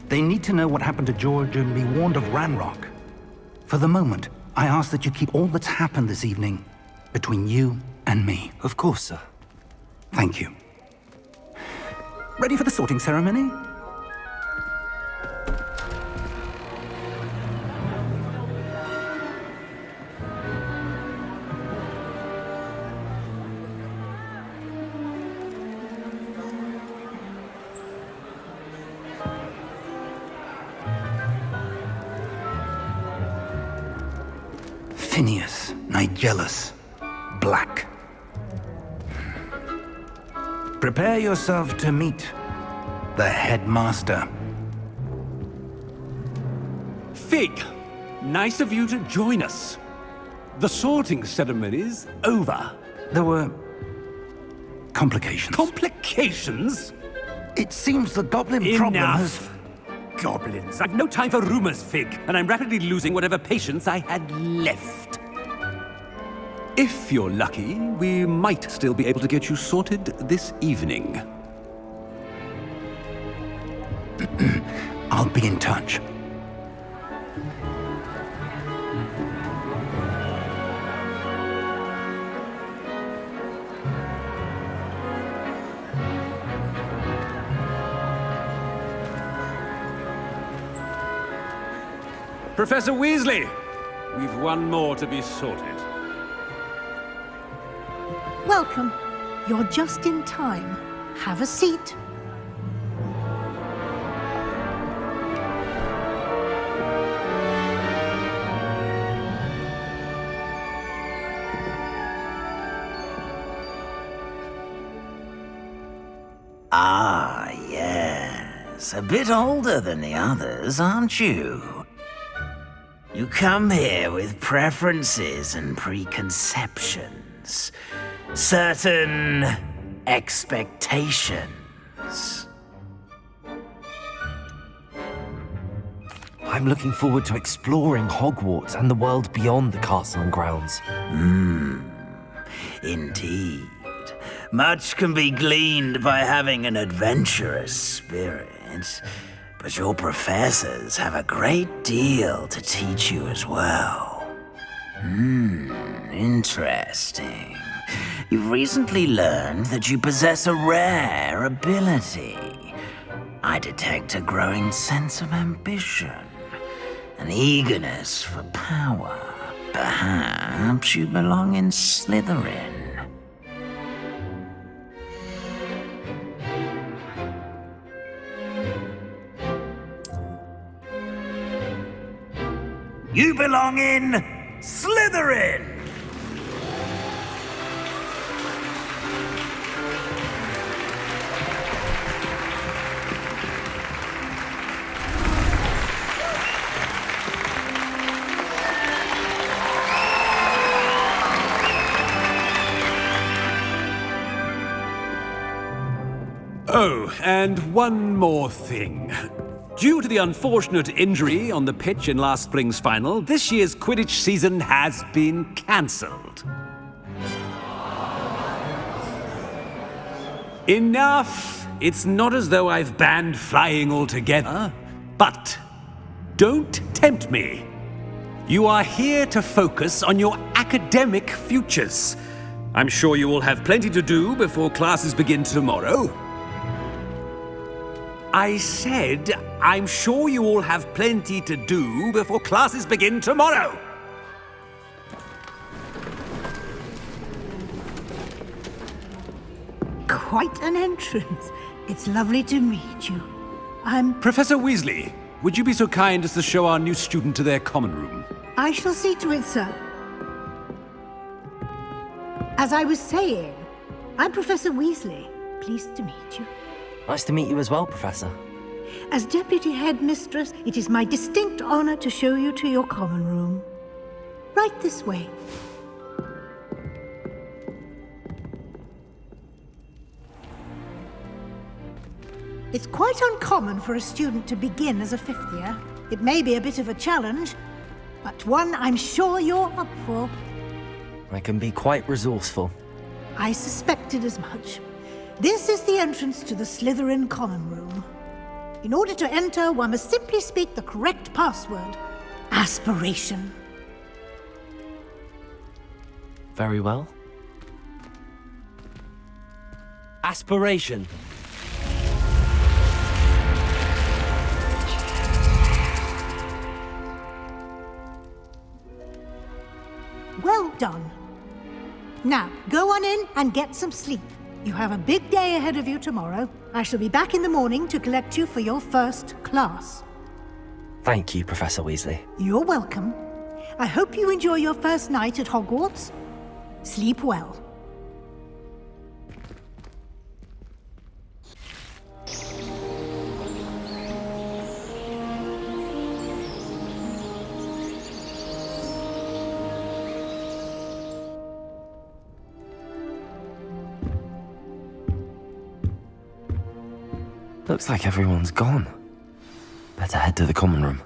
They need to know what happened to George and be warned of Ranrock. For the moment, I ask that you keep all that's happened this evening between you and me. Of course, sir. Thank you. Ready for the sorting ceremony? Phineas, Nigellus, Black. Prepare yourself to meet the headmaster. Fig, nice of you to join us. The sorting ceremony's over. There were complications. Complications? It seems the goblin problem has... Enough! Goblins. I've no time for rumors, Fig, and I'm rapidly losing whatever patience I had left. If you're lucky, we might still be able to get you sorted this evening. I'll be in touch. Professor Weasley, we've one more to be sorted. Welcome. You're just in time. Have a seat. Ah, yes. A bit older than the others, aren't you? You come here with preferences and preconceptions. Certain expectations. I'm looking forward to exploring Hogwarts and the world beyond the castle and grounds. Indeed. Much can be gleaned by having an adventurous spirit, but your professors have a great deal to teach you as well. Interesting. You've recently learned that you possess a rare ability. I detect a growing sense of ambition, an eagerness for power. Perhaps you belong in Slytherin. You belong in Slytherin! Oh, and one more thing. Due to the unfortunate injury on the pitch in last spring's final, this year's Quidditch season has been cancelled. Enough! It's not as though I've banned flying altogether, but don't tempt me. You are here to focus on your academic futures. I'm sure you will have plenty to do before classes begin tomorrow. I said, I'm sure you all have plenty to do before classes begin tomorrow. Quite an entrance. It's lovely to meet you. Professor Weasley, would you be so kind as to show our new student to their common room? I shall see to it, sir. As I was saying, I'm Professor Weasley. Pleased to meet you. Nice to meet you as well, Professor. As Deputy Headmistress, it is my distinct honor to show you to your common room. Right this way. It's quite uncommon for a student to begin as a fifth year. It may be a bit of a challenge, but one I'm sure you're up for. I can be quite resourceful. I suspected as much. This is the entrance to the Slytherin common room. In order to enter, one must simply speak the correct password. Aspiration. Very well. Aspiration. Well done. Now, go on in and get some sleep. You have a big day ahead of you tomorrow. I shall be back in the morning to collect you for your first class. Thank you, Professor Weasley. You're welcome. I hope you enjoy your first night at Hogwarts. Sleep well. Looks like everyone's gone. Better head to the common room.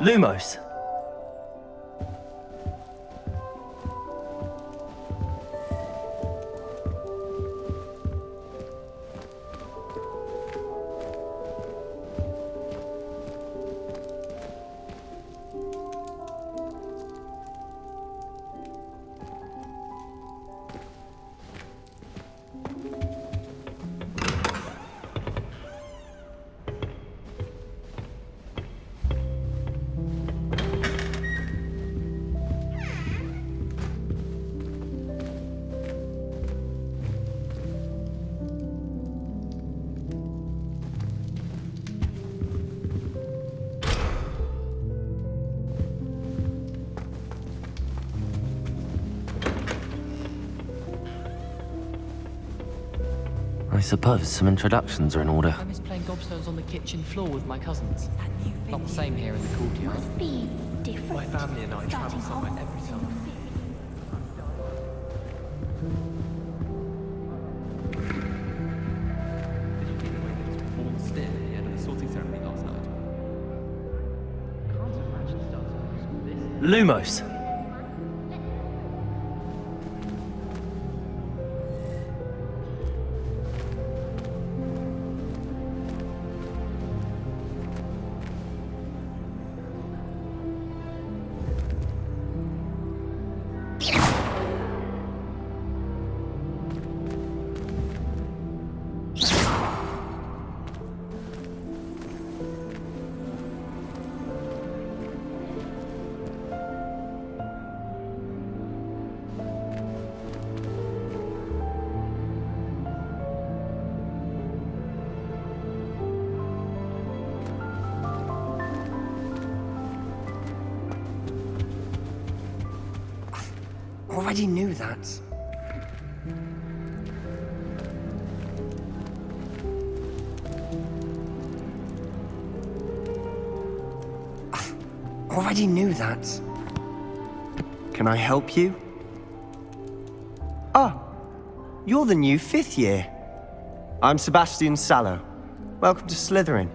Lumos. I suppose some introductions are in order. I miss playing gobstones on the kitchen floor with my cousins. Not the same here in the courtyard. Must be different. My family and I travel somewhere every summer. Did you hear the way that this ball stared at the end of the sorting ceremony last night? Can't imagine starting school this. Lumos. Already knew that. Already knew that. Can I help you? Ah, you're the new 5th year. I'm Sebastian Sallow. Welcome to Slytherin.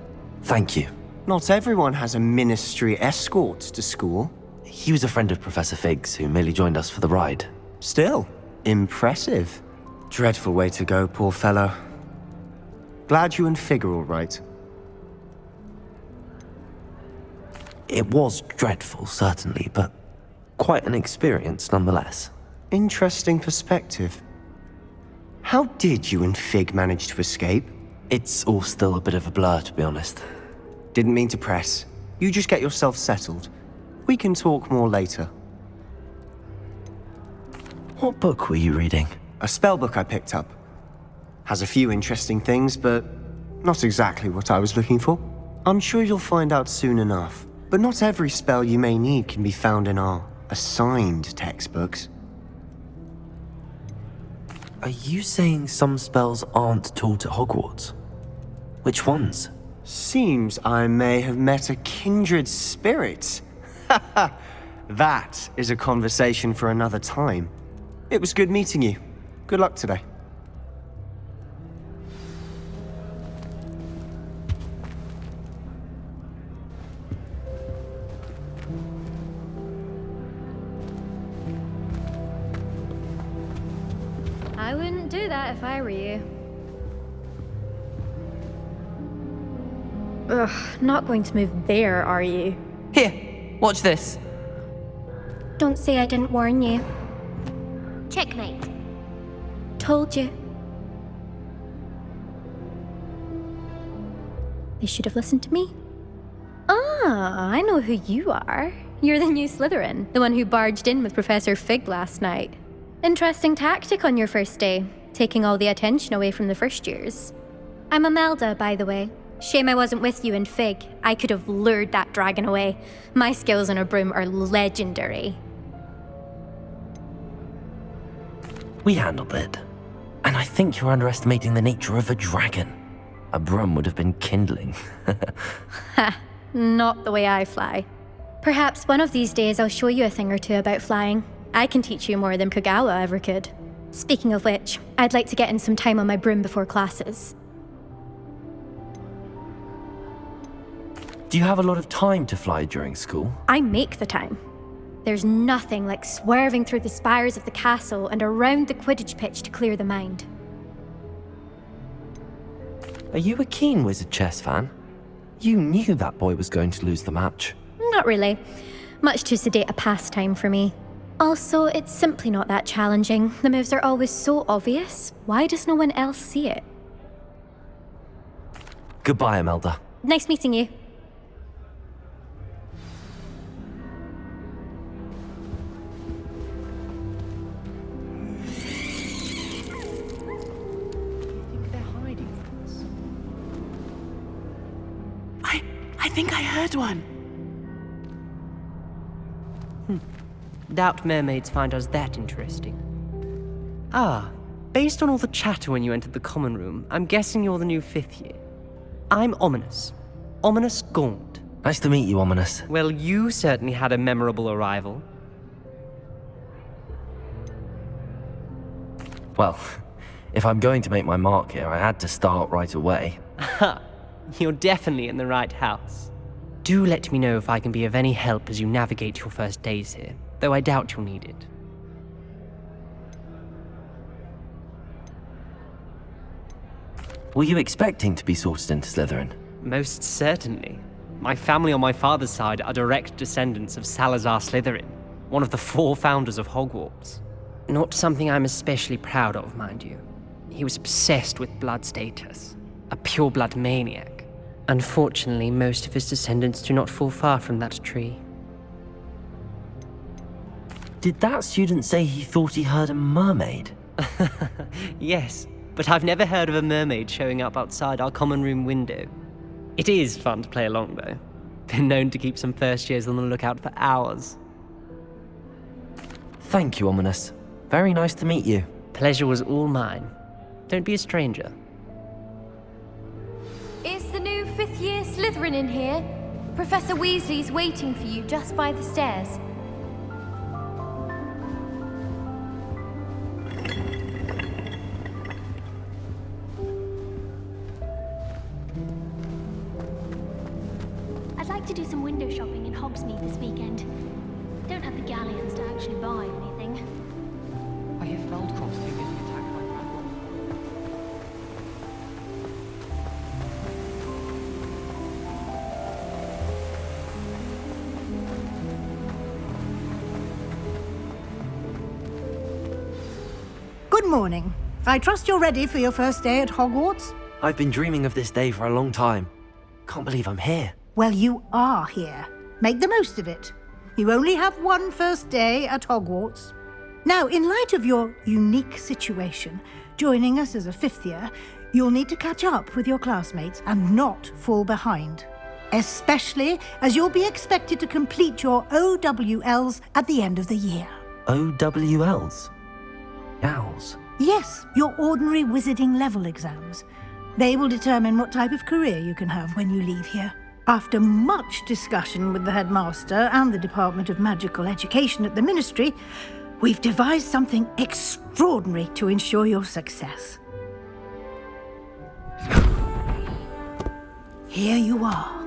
Thank you. Not everyone has a ministry escort to school. He was a friend of Professor Fig's who merely joined us for the ride. Still, impressive. Dreadful way to go, poor fellow. Glad you and Fig are all right. It was dreadful, certainly, but quite an experience nonetheless. Interesting perspective. How did you and Fig manage to escape? It's all still a bit of a blur, to be honest. Didn't mean to press. You just get yourself settled. We can talk more later. What book were you reading? A spell book I picked up. Has a few interesting things, but not exactly what I was looking for. I'm sure you'll find out soon enough. but not every spell you may need can be found in our assigned textbooks. Are you saying some spells aren't taught at Hogwarts? Which ones? Seems I may have met a kindred spirit. That is a conversation for another time. It was good meeting you. Good luck today. I wouldn't do that if I were you. Ugh, not going to move there, are you? Here, watch this. Don't say I didn't warn you. Checkmate. Told you. They should have listened to me. Ah, I know who you are. You're the new Slytherin, the one who barged in with Professor Fig last night. Interesting tactic on your first day, taking all the attention away from the first years. I'm Imelda, by the way. Shame I wasn't with you in Fig. I could have lured that dragon away. My skills on a broom are legendary. We handled it. And I think you're underestimating the nature of a dragon. A broom would have been kindling. Ha, not the way I fly. Perhaps one of these days I'll show you a thing or two about flying. I can teach you more than Kogawa ever could. Speaking of which, I'd like to get in some time on my broom before classes. Do you have a lot of time to fly during school? I make the time. There's nothing like swerving through the spires of the castle and around the Quidditch pitch to clear the mind. Are you a keen Wizard chess fan? You knew that boy was going to lose the match. Not really. Much too sedate a pastime for me. Also, it's simply not that challenging. The moves are always so obvious. Why does no one else see it? Goodbye, Imelda. Nice meeting you. I think I heard one. Doubt mermaids find us that interesting. Ah, based on all the chatter when you entered the common room, I'm guessing you're the new 5th year. I'm Ominous. Ominous Gaunt. Nice to meet you, Ominous. Well, you certainly had a memorable arrival. Well, if I'm going to make my mark here, I had to start right away. Ha! You're definitely in the right house. Do let me know if I can be of any help as you navigate your first days here, though I doubt you'll need it. Were you expecting to be sorted into Slytherin? Most certainly. My family on my father's side are direct descendants of Salazar Slytherin, one of the 4 founders of Hogwarts. Not something I'm especially proud of, mind you. He was obsessed with blood status, a pure-blood maniac. Unfortunately, most of his descendants do not fall far from that tree. Did that student say he thought he heard a mermaid? Yes, but I've never heard of a mermaid showing up outside our common room window. It is fun to play along, though. Been known to keep some first years on the lookout for hours. Thank you, Ominous. Very nice to meet you. Pleasure was all mine. Don't be a stranger. Is the new 5th year Slytherin in here? Professor Weasley's waiting for you just by the stairs. I'd like to do some window shopping in Hogsmeade this weekend. Don't have the galleons to actually buy anything. I hear Feldcroft's been getting attacked by Randall. Good morning. I trust you're ready for your first day at Hogwarts? I've been dreaming of this day for a long time. Can't believe I'm here. Well, you are here. Make the most of it. You only have one first day at Hogwarts. Now, in light of your unique situation, joining us as a 5th year, you'll need to catch up with your classmates and not fall behind. especially as you'll be expected to complete your OWLs at the end of the year. OWLs? Owls? Yes, your ordinary wizarding level exams. They will determine what type of career you can have when you leave here. After much discussion with the headmaster and the Department of Magical Education at the Ministry, we've devised something extraordinary to ensure your success. Here you are.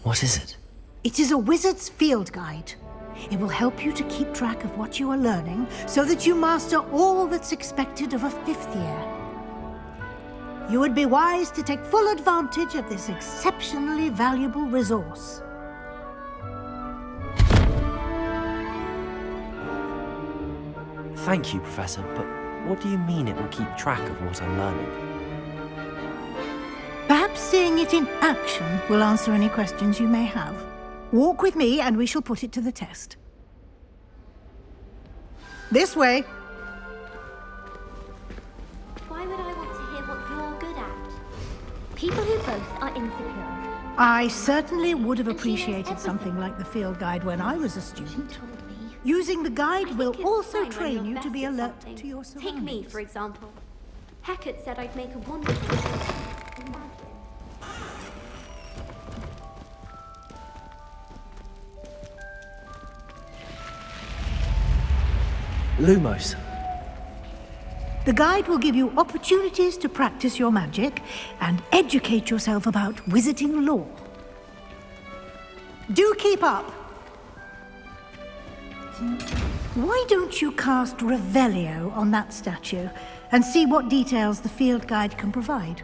What is it? It is a wizard's field guide. It will help you to keep track of what you are learning so that you master all that's expected of a 5th year. You would be wise to take full advantage of this exceptionally valuable resource. Thank you, Professor, but what do you mean it will keep track of what I'm learning? Perhaps seeing it in action will answer any questions you may have. Walk with me and we shall put it to the test. This way. Why would I want to hear what you're good at? People who boast are insecure. I certainly would have appreciated something like the field guide when I was a student. Using the guide will also train you to be alert to your surroundings. Take me, for example. Hackett said I'd make a wonderful... Lumos. The guide will give you opportunities to practice your magic and educate yourself about wizarding lore. Do keep up! Why don't you cast Revelio on that statue and see what details the field guide can provide?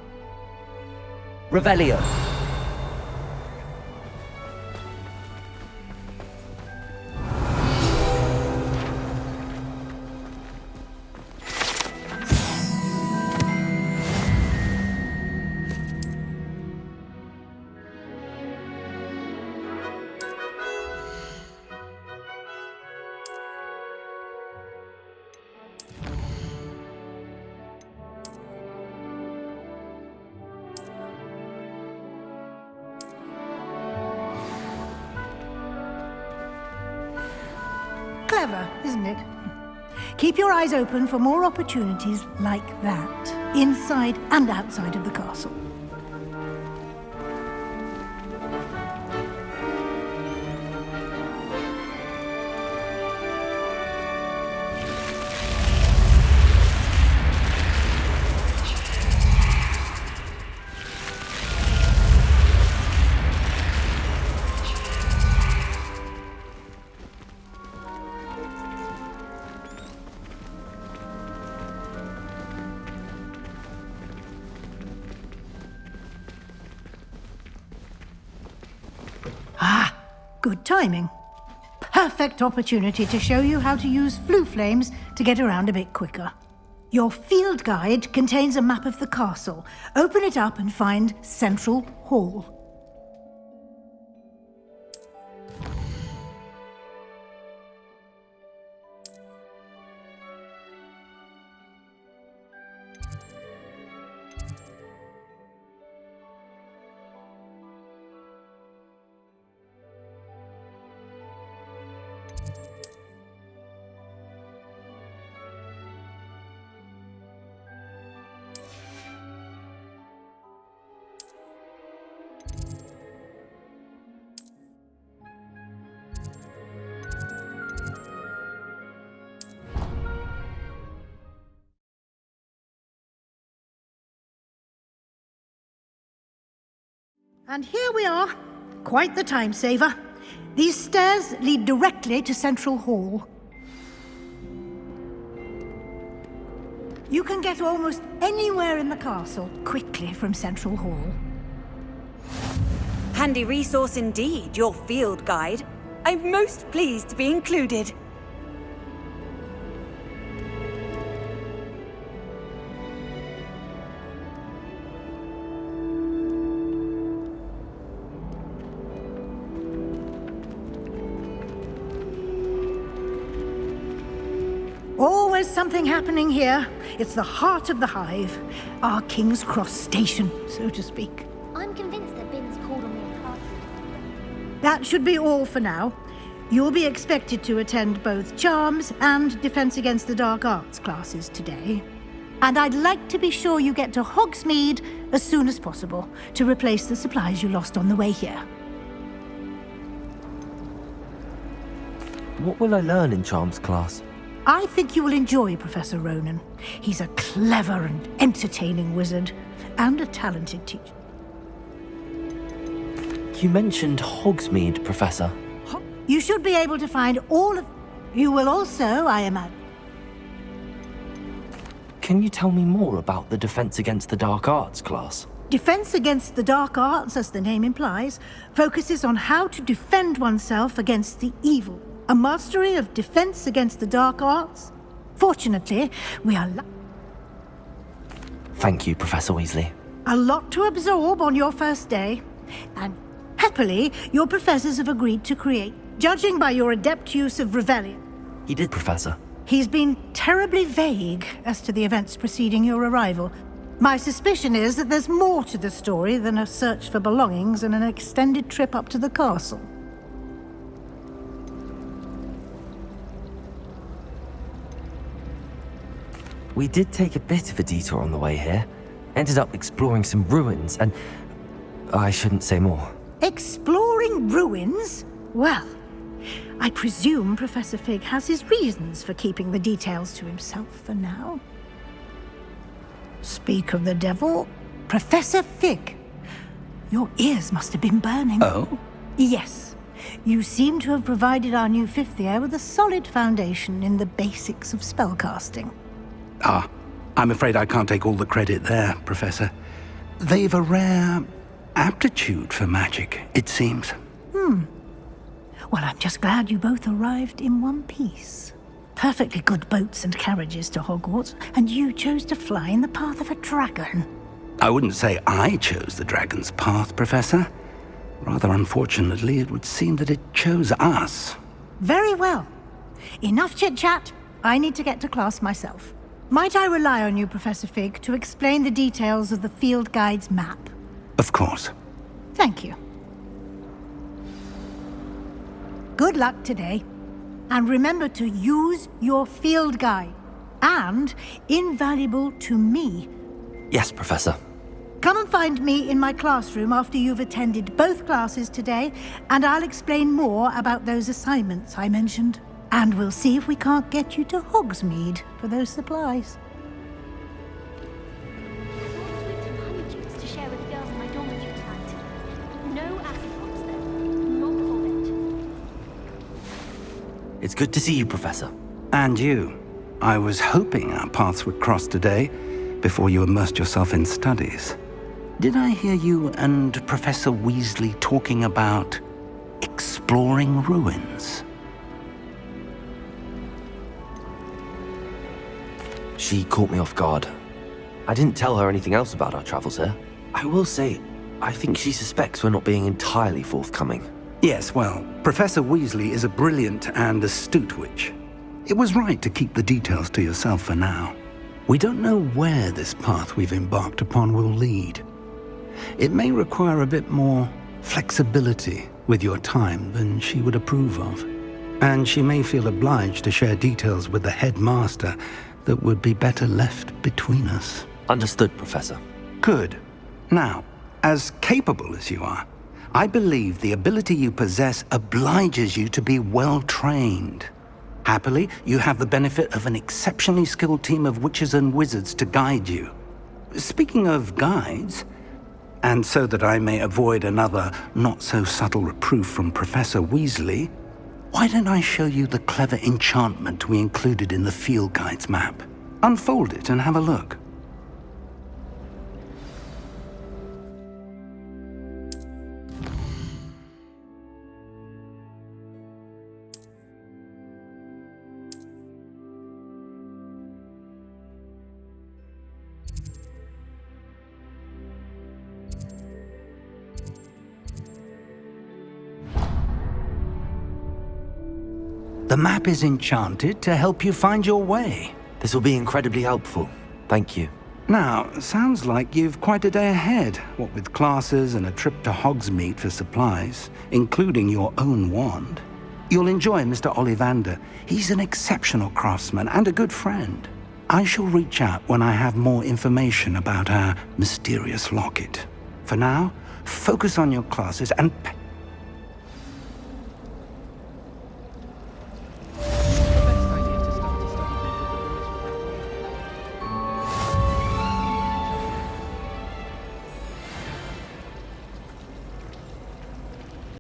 Revelio. Clever, isn't it? Keep your eyes open for more opportunities like that, inside and outside of the castle. Good timing. Perfect opportunity to show you how to use flue flames to get around a bit quicker. Your field guide contains a map of the castle. Open it up and find Central Hall. And here we are. Quite the time saver. These stairs lead directly to Central Hall. You can get almost anywhere in the castle quickly from Central Hall. Handy resource indeed, your field guide. I'm most pleased to be included. Always something happening here. It's the heart of the hive. Our King's Cross station, so to speak. I'm convinced that Bin's called on me in class. That should be all for now. You'll be expected to attend both Charms and Defense Against the Dark Arts classes today. And I'd like to be sure you get to Hogsmeade as soon as possible to replace the supplies you lost on the way here. What will I learn in Charms class? I think you will enjoy Professor Ronan. He's a clever and entertaining wizard, and a talented teacher. You mentioned Hogsmeade, Professor. You should be able to find all of... You will also, I imagine... Can you tell me more about the Defense Against the Dark Arts class? Defense Against the Dark Arts, as the name implies, focuses on how to defend oneself against the evil. A mastery of defense against the dark arts. Fortunately, we are Thank you, Professor Weasley. a lot to absorb on your first day, and happily, your professors have agreed to create, judging by your adept use of Revelio. He did, Professor. He's been terribly vague as to the events preceding your arrival. My suspicion is that there's more to the story than a search for belongings and an extended trip up to the castle. We did take a bit of a detour on the way here. Ended up exploring some ruins and... I shouldn't say more. Exploring ruins? Well, I presume Professor Fig has his reasons for keeping the details to himself for now. Speak of the devil, Professor Fig. Your ears must have been burning. Oh? Yes. You seem to have provided our new fifth year with a solid foundation in the basics of spellcasting. Ah, I'm afraid I can't take all the credit there, Professor. They've a rare aptitude for magic, it seems. Well, I'm just glad you both arrived in one piece. Perfectly good boats and carriages to Hogwarts, and you chose to fly in the path of a dragon. I wouldn't say I chose the dragon's path, Professor. Rather unfortunately, it would seem that it chose us. Very well. Enough chit-chat. I need to get to class myself. Might I rely on you, Professor Fig, to explain the details of the field guide's map? Of course. Thank you. Good luck today. And remember to use your field guide. And invaluable to me. Yes, Professor. Come and find me in my classroom after you've attended both classes today, and I'll explain more about those assignments I mentioned. And we'll see if we can't get you to Hogsmeade for those supplies. To share with the girls in my dormitory tonight. No acid pops then. Not of it. It's good to see you, Professor. And you. I was hoping our paths would cross today, before you immersed yourself in studies. Did I hear you and Professor Weasley talking about exploring ruins? She caught me off guard. I didn't tell her anything else about our travels here. I will say, I think she suspects we're not being entirely forthcoming. Yes, well, Professor Weasley is a brilliant and astute witch. It was right to keep the details to yourself for now. We don't know where this path we've embarked upon will lead. It may require a bit more flexibility with your time than she would approve of. And she may feel obliged to share details with the headmaster that would be better left between us. Understood, Professor. Good. Now, as capable as you are, I believe the ability you possess obliges you to be well trained. Happily, you have the benefit of an exceptionally skilled team of witches and wizards to guide you. Speaking of guides, and so that I may avoid another not-so-subtle reproof from Professor Weasley, why don't I show you the clever enchantment we included in the field guide's map? Unfold it and have a look. The map is enchanted to help you find your way. This will be incredibly helpful. Thank you. Now, sounds like you've quite a day ahead, what with classes and a trip to Hogsmeade for supplies, including your own wand. You'll enjoy Mr. Ollivander. He's an exceptional craftsman and a good friend. I shall reach out when I have more information about our mysterious locket. For now, focus on your classes and